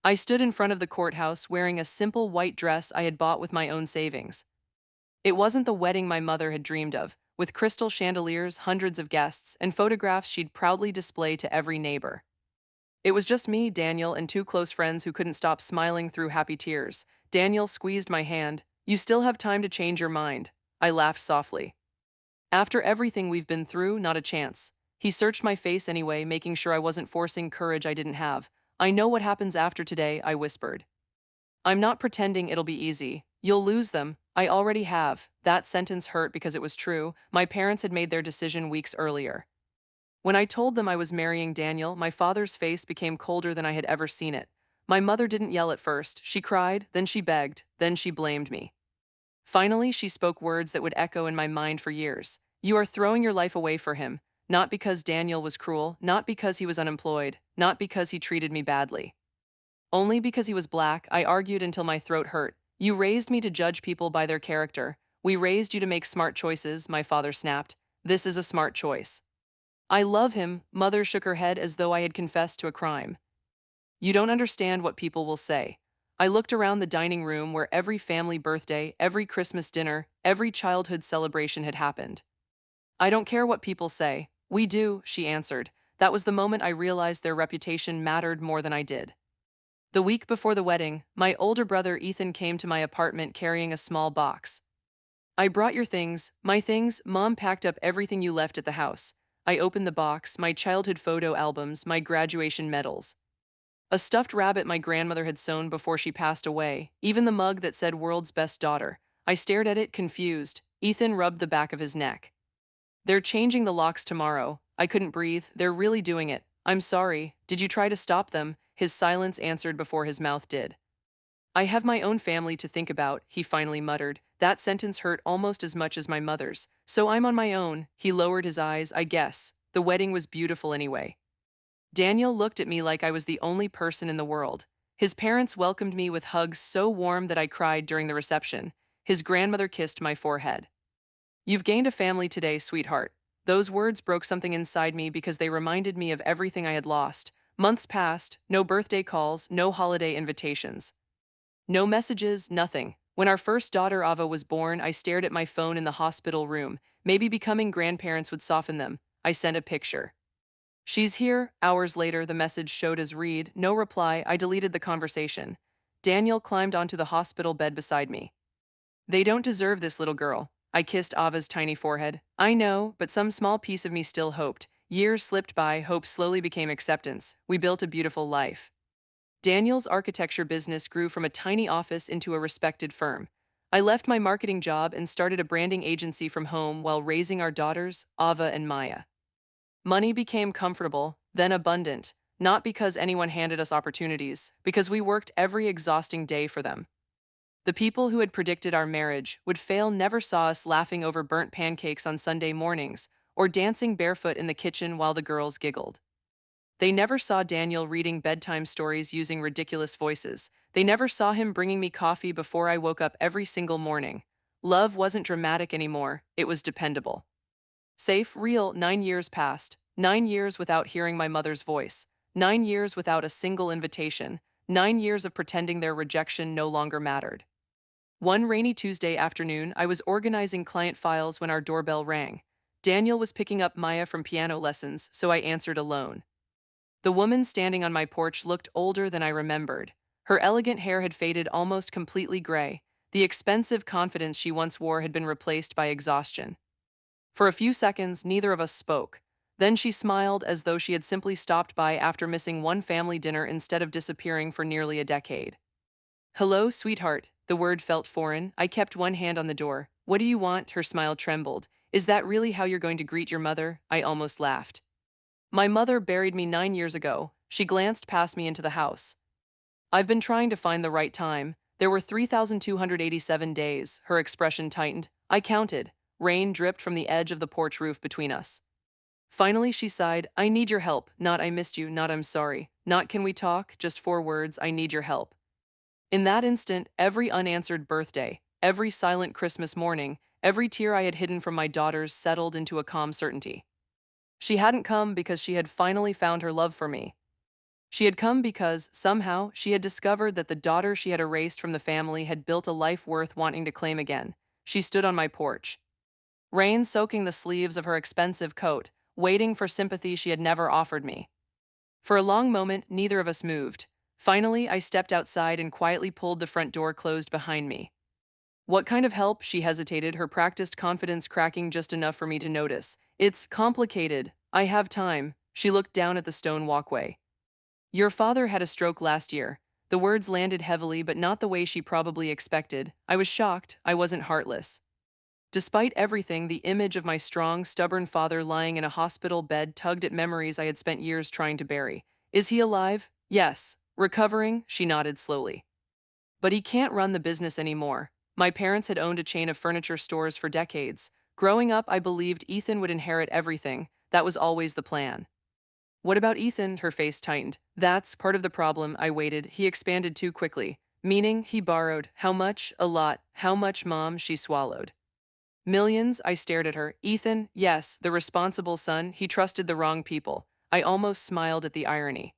I stood in front of the courthouse wearing a simple white dress I had bought with my own savings. It wasn't the wedding my mother had dreamed of, with crystal chandeliers, hundreds of guests, and photographs she'd proudly display to every neighbor. It was just me, Daniel, and two close friends who couldn't stop smiling through happy tears. Daniel squeezed my hand. "You still have time to change your mind." I laughed softly. "After everything we've been through, not a chance." He searched my face anyway, making sure I wasn't forcing courage I didn't have. "I know what happens after today," I whispered. "I'm not pretending it'll be easy. You'll lose them. I already have." That sentence hurt because it was true. My parents had made their decision weeks earlier. When I told them I was marrying Daniel, my father's face became colder than I had ever seen it. My mother didn't yell at first. She cried, then she begged, then she blamed me. Finally, she spoke words that would echo in my mind for years. "You are throwing your life away for him. Not because Daniel was cruel, not because he was unemployed, not because he treated me badly. Only because he was black," I argued until my throat hurt. "You raised me to judge people by their character. We raised you to make smart choices," my father snapped. "This is a smart choice." "I love him," Mother shook her head as though I had confessed to a crime. "You don't understand what people will say." I looked around the dining room where every family birthday, every Christmas dinner, every childhood celebration had happened. "I don't care what people say." "We do," she answered. That was the moment I realized their reputation mattered more than I did. The week before the wedding, my older brother Ethan came to my apartment carrying a small box. "I brought your things." "My things?" "Mom packed up everything you left at the house." I opened the box, my childhood photo albums, my graduation medals. A stuffed rabbit my grandmother had sewn before she passed away, even the mug that said "World's Best Daughter." I stared at it, confused. Ethan rubbed the back of his neck. "They're changing the locks tomorrow." I couldn't breathe. "They're really doing it." "I'm sorry. Did you try to stop them?" His silence answered before his mouth did. "I have my own family to think about," he finally muttered. That sentence hurt almost as much as my mother's. "So I'm on my own." He lowered his eyes. "I guess. The wedding was beautiful anyway." Daniel looked at me like I was the only person in the world. His parents welcomed me with hugs so warm that I cried during the reception. His grandmother kissed my forehead. "You've gained a family today, sweetheart." Those words broke something inside me because they reminded me of everything I had lost. Months passed, no birthday calls, no holiday invitations. No messages, nothing. When our first daughter Ava was born, I stared at my phone in the hospital room. Maybe becoming grandparents would soften them. I sent a picture. "She's here." Hours later, the message showed as read. No reply. I deleted the conversation. Daniel climbed onto the hospital bed beside me. "They don't deserve this little girl." I kissed Ava's tiny forehead. "I know, but some small piece of me still hoped." Years slipped by, hope slowly became acceptance. We built a beautiful life. Daniel's architecture business grew from a tiny office into a respected firm. I left my marketing job and started a branding agency from home while raising our daughters, Ava and Maya. Money became comfortable, then abundant, not because anyone handed us opportunities, because we worked every exhausting day for them. The people who had predicted our marriage would fail never saw us laughing over burnt pancakes on Sunday mornings or dancing barefoot in the kitchen while the girls giggled. They never saw Daniel reading bedtime stories using ridiculous voices. They never saw him bringing me coffee before I woke up every single morning. Love wasn't dramatic anymore, it was dependable. Safe, real. 9 years passed. 9 years without hearing my mother's voice. 9 years without a single invitation. 9 years of pretending their rejection no longer mattered. One rainy Tuesday afternoon, I was organizing client files when our doorbell rang. Daniel was picking up Maya from piano lessons, so I answered alone. The woman standing on my porch looked older than I remembered. Her elegant hair had faded almost completely gray. The expensive confidence she once wore had been replaced by exhaustion. For a few seconds, neither of us spoke. Then she smiled as though she had simply stopped by after missing one family dinner instead of disappearing for nearly a decade. "Hello, sweetheart." The word felt foreign. I kept one hand on the door. "What do you want?" Her smile trembled. "Is that really how you're going to greet your mother?" I almost laughed. "My mother buried me 9 years ago." She glanced past me into the house. "I've been trying to find the right time. There were 3,287 days." Her expression tightened. I counted. Rain dripped from the edge of the porch roof between us. Finally, she sighed. "I need your help. Not 'I missed you,' not 'I'm sorry.' Not 'Can we talk?' Just 4 words. I need your help." In that instant, every unanswered birthday, every silent Christmas morning, every tear I had hidden from my daughters settled into a calm certainty. She hadn't come because she had finally found her love for me. She had come because, somehow, she had discovered that the daughter she had erased from the family had built a life worth wanting to claim again. She stood on my porch, rain soaking the sleeves of her expensive coat, waiting for sympathy she had never offered me. For a long moment, neither of us moved. Finally, I stepped outside and quietly pulled the front door closed behind me. What kind of help? She hesitated, her practiced confidence cracking just enough for me to notice. It's complicated. I have time. She looked down at the stone walkway. Your father had a stroke last year. The words landed heavily, but not the way she probably expected. I was shocked. I wasn't heartless. Despite everything, the image of my strong, stubborn father lying in a hospital bed tugged at memories I had spent years trying to bury. Is he alive? Yes. Recovering? She nodded slowly. But he can't run the business anymore. My parents had owned a chain of furniture stores for decades. Growing up, I believed Ethan would inherit everything. That was always the plan. What about Ethan? Her face tightened. That's part of the problem. I waited. He expanded too quickly. Meaning, he borrowed. How much? A lot. How much, Mom? She swallowed. Millions? I stared at her. Ethan? Yes, the responsible son. He trusted the wrong people. I almost smiled at the irony.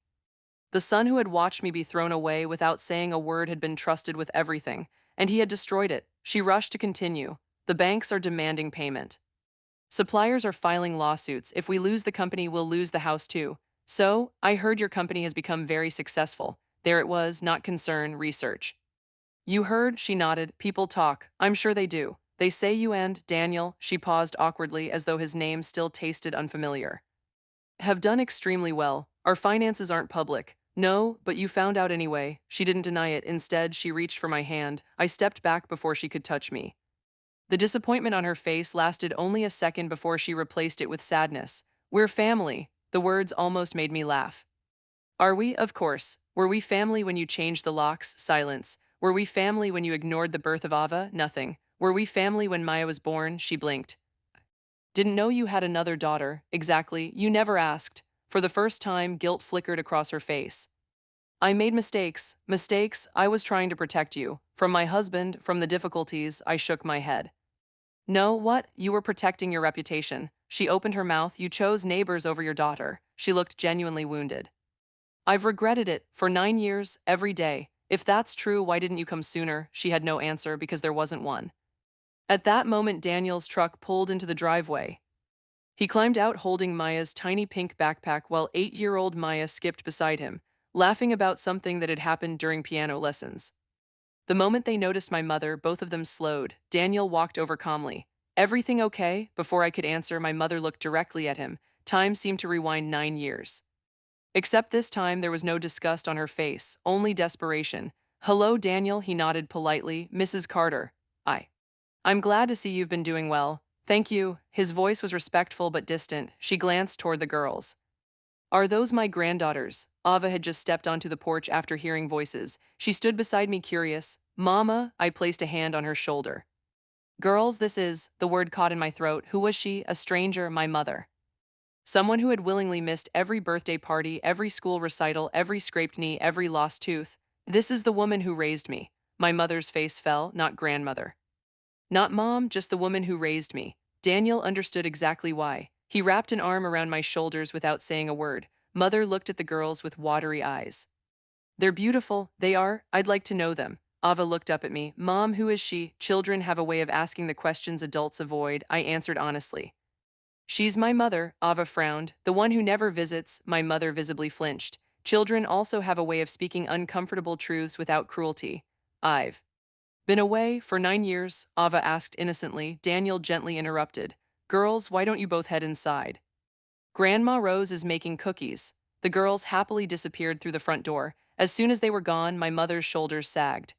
The son who had watched me be thrown away without saying a word had been trusted with everything, and he had destroyed it. She rushed to continue. The banks are demanding payment. Suppliers are filing lawsuits. If we lose the company, we'll lose the house too. So, I heard your company has become very successful. There it was, not concern, research. You heard? She nodded. People talk. I'm sure they do. They say you and Daniel, she paused awkwardly as though his name still tasted unfamiliar, have done extremely well. Our finances aren't public. No, but you found out anyway. She didn't deny it. Instead, she reached for my hand. I stepped back before she could touch me. The disappointment on her face lasted only a second before she replaced it with sadness. We're family. The words almost made me laugh. Are we? Of course. Were we family when you changed the locks? Silence. Were we family when you ignored the birth of Ava? Nothing. Were we family when Maya was born? She blinked. Didn't know you had another daughter. Exactly. You never asked. For the first time, guilt flickered across her face. I made mistakes. Mistakes? I was trying to protect you. From my husband, from the difficulties. I shook my head. No, what? You were protecting your reputation. She opened her mouth. You chose neighbors over your daughter. She looked genuinely wounded. I've regretted it for 9 years, every day. If that's true, why didn't you come sooner? She had no answer because there wasn't one. At that moment, Daniel's truck pulled into the driveway. He climbed out holding Maya's tiny pink backpack while 8-year-old Maya skipped beside him, laughing about something that had happened during piano lessons. The moment they noticed my mother, both of them slowed. Daniel walked over calmly. Everything okay? Before I could answer, my mother looked directly at him. Time seemed to rewind 9 years. Except this time, there was no disgust on her face, only desperation. Hello, Daniel, he nodded politely. Mrs. Carter. I'm glad to see you've been doing well. Thank you. His voice was respectful but distant. She glanced toward the girls. Are those my granddaughters? Ava had just stepped onto the porch after hearing voices. She stood beside me curious. Mama, I placed a hand on her shoulder. Girls, this is, the word caught in my throat. Who was she? A stranger, my mother. Someone who had willingly missed every birthday party, every school recital, every scraped knee, every lost tooth. This is the woman who raised me. My mother's face fell, not grandmother. Not mom, just the woman who raised me. Daniel understood exactly why. He wrapped an arm around my shoulders without saying a word. Mother looked at the girls with watery eyes. They're beautiful, they are. I'd like to know them. Ava looked up at me. Mom, who is she? Children have a way of asking the questions adults avoid. I answered honestly. She's my mother, Ava frowned. The one who never visits. My mother visibly flinched. Children also have a way of speaking uncomfortable truths without cruelty. I've been away for 9 years, Ava asked innocently. Daniel gently interrupted. Girls, why don't you both head inside? Grandma Rose is making cookies. The girls happily disappeared through the front door. As soon as they were gone, my mother's shoulders sagged.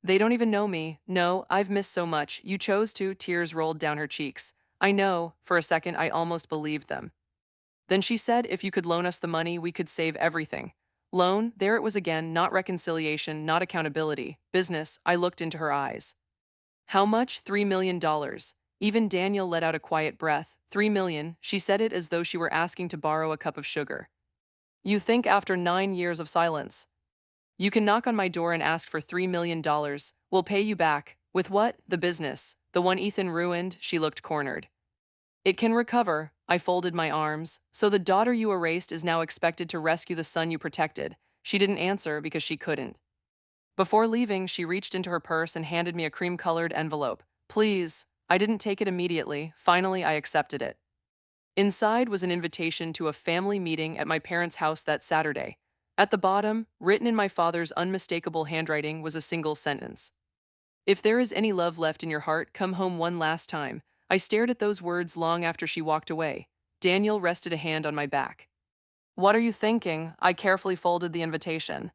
They don't even know me. No, I've missed so much. You chose to. Tears rolled down her cheeks. I know. For a second, I almost believed them. Then she said if you could loan us the money, we could save everything. Loan, there it was again, not reconciliation, not accountability. Business, I looked into her eyes. How much? $3 million. Even Daniel let out a quiet breath. 3 million. She said it as though she were asking to borrow a cup of sugar. You think after 9 years of silence? You can knock on my door and ask for $3 million. We'll pay you back. With what? The business. The one Ethan ruined. She looked cornered. It can recover. I folded my arms. So the daughter you erased is now expected to rescue the son you protected. She didn't answer because she couldn't. Before leaving, she reached into her purse and handed me a cream-colored envelope. Please. I didn't take it immediately. Finally, I accepted it. Inside was an invitation to a family meeting at my parents' house that Saturday. At the bottom, written in my father's unmistakable handwriting, was a single sentence. If there is any love left in your heart, come home one last time. I stared at those words long after she walked away. Daniel rested a hand on my back. What are you thinking? I carefully folded the invitation.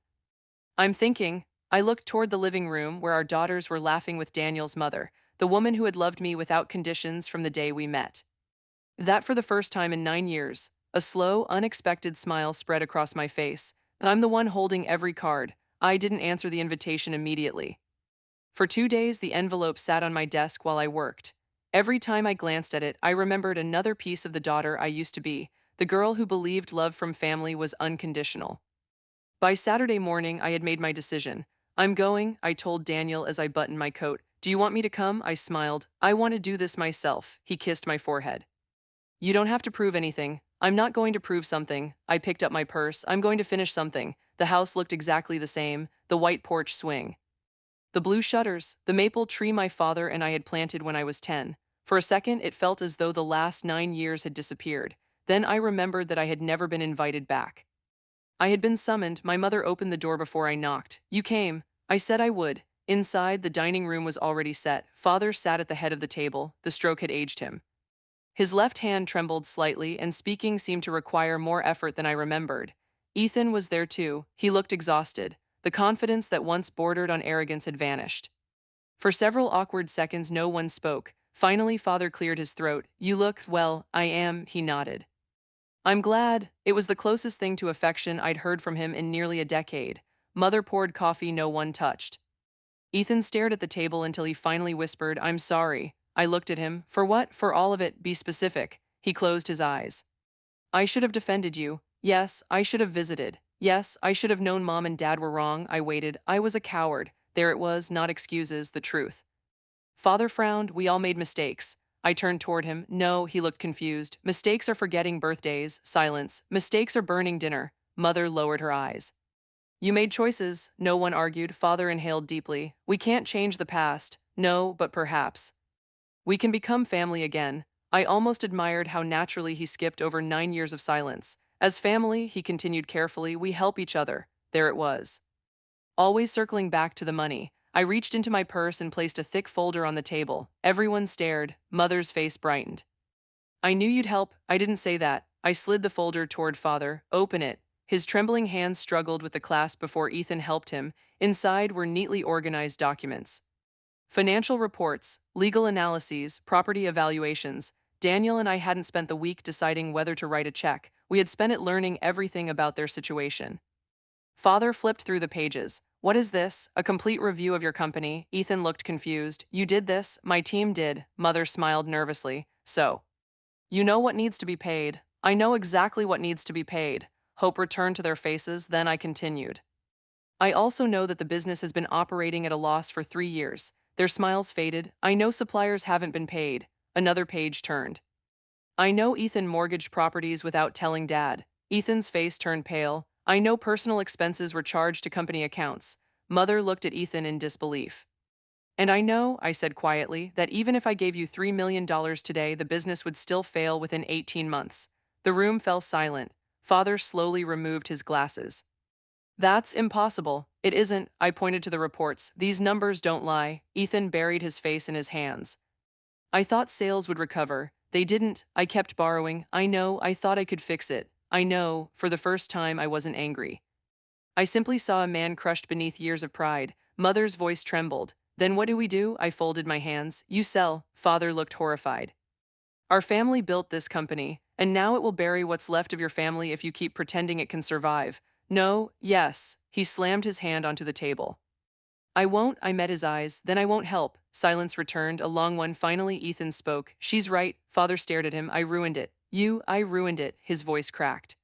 I'm thinking. I looked toward the living room where our daughters were laughing with Daniel's mother, the woman who had loved me without conditions from the day we met. That for the first time in 9 years, a slow, unexpected smile spread across my face. I'm the one holding every card. I didn't answer the invitation immediately. For 2 days, the envelope sat on my desk while I worked. Every time I glanced at it, I remembered another piece of the daughter I used to be, the girl who believed love from family was unconditional. By Saturday morning, I had made my decision. I'm going, I told Daniel as I buttoned my coat. Do you want me to come? I smiled. I want to do this myself. He kissed my forehead. You don't have to prove anything. I'm not going to prove something. I picked up my purse. I'm going to finish something. The house looked exactly the same, the white porch swing. The blue shutters, the maple tree my father and I had planted when I was 10. For a second, it felt as though the last 9 years had disappeared. Then I remembered that I had never been invited back. I had been summoned. My mother opened the door before I knocked. You came. I said I would. Inside, the dining room was already set. Father sat at the head of the table. The stroke had aged him. His left hand trembled slightly, and speaking seemed to require more effort than I remembered. Ethan was there too. He looked exhausted. The confidence that once bordered on arrogance had vanished. For several awkward seconds, no one spoke. Finally, Father cleared his throat. You look, well, I am, he nodded. I'm glad. It was the closest thing to affection I'd heard from him in nearly a decade. Mother poured coffee no one touched. Ethan stared at the table until he finally whispered, I'm sorry. I looked at him. For what? For all of it. Be specific. He closed his eyes. I should have defended you. Yes, I should have visited. Yes, I should have known Mom and Dad were wrong. I waited. I was a coward. There it was, not excuses, the truth. Father frowned. We all made mistakes. I turned toward him. No, he looked confused. Mistakes are forgetting birthdays. Silence. Mistakes are burning dinner. Mother lowered her eyes. You made choices. No one argued. Father inhaled deeply. We can't change the past. No, but perhaps. We can become family again. I almost admired how naturally he skipped over 9 years of silence. As family, he continued carefully, we help each other. There it was. Always circling back to the money. I reached into my purse and placed a thick folder on the table. Everyone stared. Mother's face brightened. I knew you'd help. I didn't say that. I slid the folder toward Father. Open it. His trembling hands struggled with the clasp before Ethan helped him. Inside were neatly organized documents. Financial reports, legal analyses, property evaluations. Daniel and I hadn't spent the week deciding whether to write a check. We had spent it learning everything about their situation. Father flipped through the pages. What is this? A complete review of your company. Ethan looked confused. You did this? My team did. Mother smiled nervously. So. You know what needs to be paid. I know exactly what needs to be paid. Hope returned to their faces, then I continued. I also know that the business has been operating at a loss for 3 years. Their smiles faded. I know suppliers haven't been paid. Another page turned. I know Ethan mortgaged properties without telling Dad. Ethan's face turned pale. I know personal expenses were charged to company accounts. Mother looked at Ethan in disbelief. And I know, I said quietly, that even if I gave you $3 million today, the business would still fail within 18 months. The room fell silent. Father slowly removed his glasses. That's impossible. It isn't, I pointed to the reports. These numbers don't lie. Ethan buried his face in his hands. I thought sales would recover. They didn't. I kept borrowing. I know, I thought I could fix it. I know, for the first time I wasn't angry. I simply saw a man crushed beneath years of pride. Mother's voice trembled. Then what do we do? I folded my hands. You sell. Father looked horrified. Our family built this company, and now it will bury what's left of your family if you keep pretending it can survive. No, yes. He slammed his hand onto the table. I won't. I met his eyes. Then I won't help. Silence returned, a long one. Finally, Ethan spoke. She's right. Father stared at him. I ruined it. I ruined it. His voice cracked.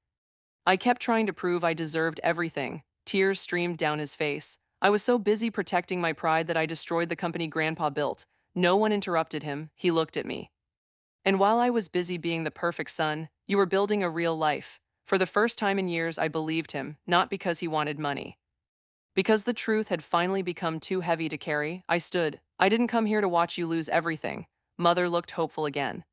I kept trying to prove I deserved everything. Tears streamed down his face. I was so busy protecting my pride that I destroyed the company Grandpa built. No one interrupted him. He looked at me. And while I was busy being the perfect son, you were building a real life. For the first time in years, I believed him, not because he wanted money. Because the truth had finally become too heavy to carry, I stood. I didn't come here to watch you lose everything. Mother looked hopeful again.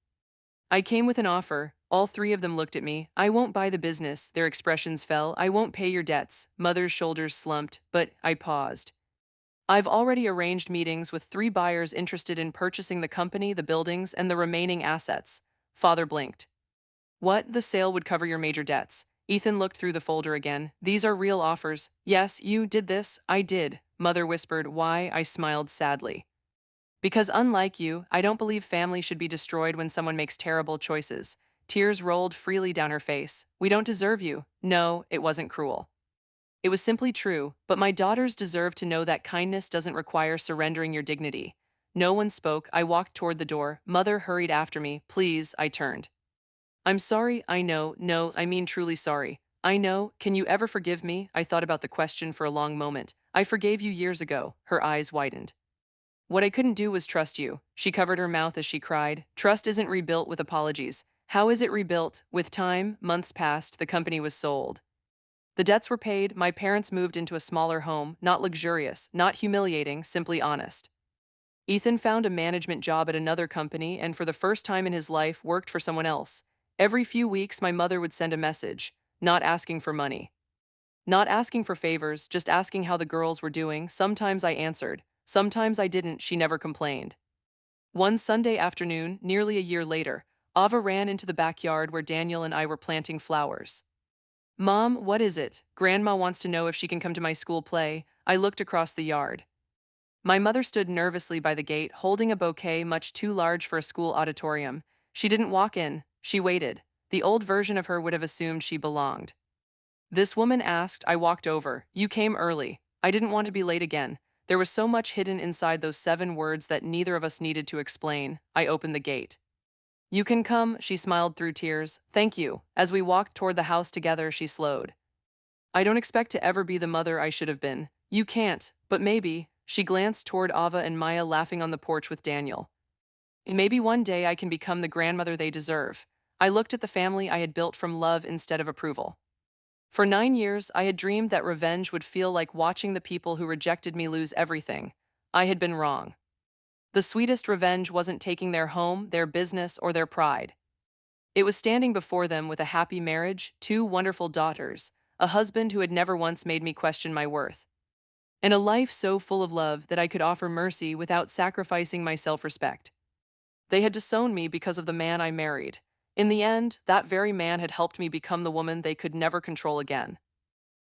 I came with an offer. All three of them looked at me. I won't buy the business. Their expressions fell. I won't pay your debts. Mother's shoulders slumped, but I paused. I've already arranged meetings with three buyers interested in purchasing the company, the buildings, and the remaining assets. Father blinked. What? The sale would cover your major debts. Ethan looked through the folder again. These are real offers. Yes, you did this. I did. Mother whispered. Why? I smiled sadly. Because unlike you, I don't believe family should be destroyed when someone makes terrible choices. Tears rolled freely down her face. We don't deserve you. No, it wasn't cruel. It was simply true, but my daughters deserve to know that kindness doesn't require surrendering your dignity. No one spoke. I walked toward the door. Mother hurried after me. Please, I turned. I'm sorry, I know, no, I mean truly sorry. I know, can you ever forgive me? I thought about the question for a long moment. I forgave you years ago. Her eyes widened. What I couldn't do was trust you. She covered her mouth as she cried. Trust isn't rebuilt with apologies. How is it rebuilt? With time, months passed, the company was sold. The debts were paid, my parents moved into a smaller home, not luxurious, not humiliating, simply honest. Ethan found a management job at another company and for the first time in his life worked for someone else. Every few weeks, my mother would send a message, not asking for money. Not asking for favors, just asking how the girls were doing. Sometimes I answered. Sometimes I didn't, she never complained. One Sunday afternoon, nearly a year later, Ava ran into the backyard where Daniel and I were planting flowers. Mom, what is it? Grandma wants to know if she can come to my school play. I looked across the yard. My mother stood nervously by the gate, holding a bouquet much too large for a school auditorium. She didn't walk in, she waited. The old version of her would have assumed she belonged. This woman asked, I walked over. You came early. I didn't want to be late again. There was so much hidden inside those 7 words that neither of us needed to explain. I opened the gate. You can come, she smiled through tears. Thank you. As we walked toward the house together, she slowed. I don't expect to ever be the mother I should have been. You can't, but maybe. She glanced toward Ava and Maya laughing on the porch with Daniel. Maybe one day I can become the grandmother they deserve. I looked at the family I had built from love instead of approval. For 9 years, I had dreamed that revenge would feel like watching the people who rejected me lose everything. I had been wrong. The sweetest revenge wasn't taking their home, their business, or their pride. It was standing before them with a happy marriage, 2 wonderful daughters, a husband who had never once made me question my worth, and a life so full of love that I could offer mercy without sacrificing my self-respect. They had disowned me because of the man I married. In the end, that very man had helped me become the woman they could never control again.